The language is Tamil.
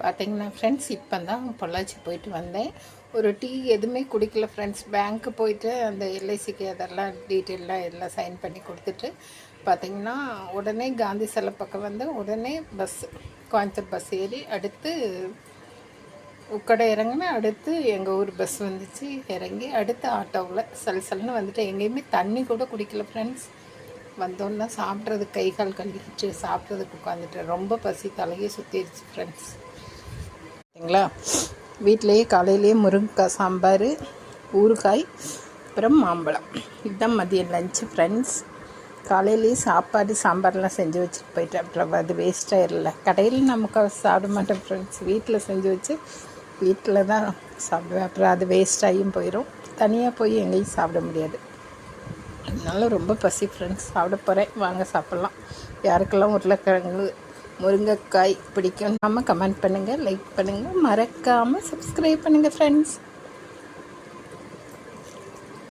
பார்த்தீங்கன்னா ஃப்ரெண்ட்ஸ் இப்போ தான் பொள்ளாச்சி போயிட்டு வந்தேன். ஒரு டீ எதுவுமே குடிக்கல ஃப்ரெண்ட்ஸ். பேங்க்கு போயிட்டு அந்த எல்ஐசிக்கு அதெல்லாம் டீட்டெயிலாக எல்லாம் சைன் பண்ணி கொடுத்துட்டு பார்த்திங்கன்னா உடனே காந்தி சிலை பக்கம் வந்து உடனே கோயம்புத்தூர் பஸ் ஏறி அடுத்து உக்கடை இறங்கினா அடுத்து எங்கள் ஊர் பஸ் வந்துச்சு. இறங்கி அடுத்து ஆட்டோவில் சல்சல்னு வந்துட்டு எங்கேயுமே தண்ணி கூட குடிக்கல ஃப்ரெண்ட்ஸ். வந்தோன்னா சாப்பிட்றதுக்கு கை கால் கழுவிட்டு சாப்பிட்றதுக்கு உட்காந்துட்டு ரொம்ப பசி தலையே சுற்றிடுச்சு ஃப்ரெண்ட்ஸ். சரிங்களா, வீட்டிலையே காலையிலேயே முருங்கைக்காய் சாம்பார், ஊறுகாய், அப்புறம் மாம்பழம். இதுதான் மதியம் லஞ்சு ஃப்ரெண்ட்ஸ். காலையிலேயே சாப்பாடு சாம்பார்லாம் செஞ்சு வச்சுட்டு போயிட்டேன். அப்புறம் அது வேஸ்ட் ஆயிடல. கடையில் நமக்கு சாப்பிட மாட்டேன் ஃப்ரெண்ட்ஸ். வீட்டில் செஞ்சு வச்சு வீட்டில் தான் சாப்பிடுவேன். அப்புறம் அது வேஸ்ட் ஆகியும் போயிடும். தனியாக போய் எங்கேயும் சாப்பிட முடியாது. அதனால ரொம்ப பசி ஃப்ரெண்ட்ஸ். சாப்பிட போகிறேன், வாங்க சாப்பிட்லாம். யாருக்கெல்லாம் உருளைக்கிழங்கு முருங்கைக்காய் பிடிக்கும் நம்ம கமெண்ட் பண்ணுங்கள், லைக் பண்ணுங்கள், மறக்காமல் சப்ஸ்கிரைப் பண்ணுங்கள் ஃப்ரெண்ட்ஸ்.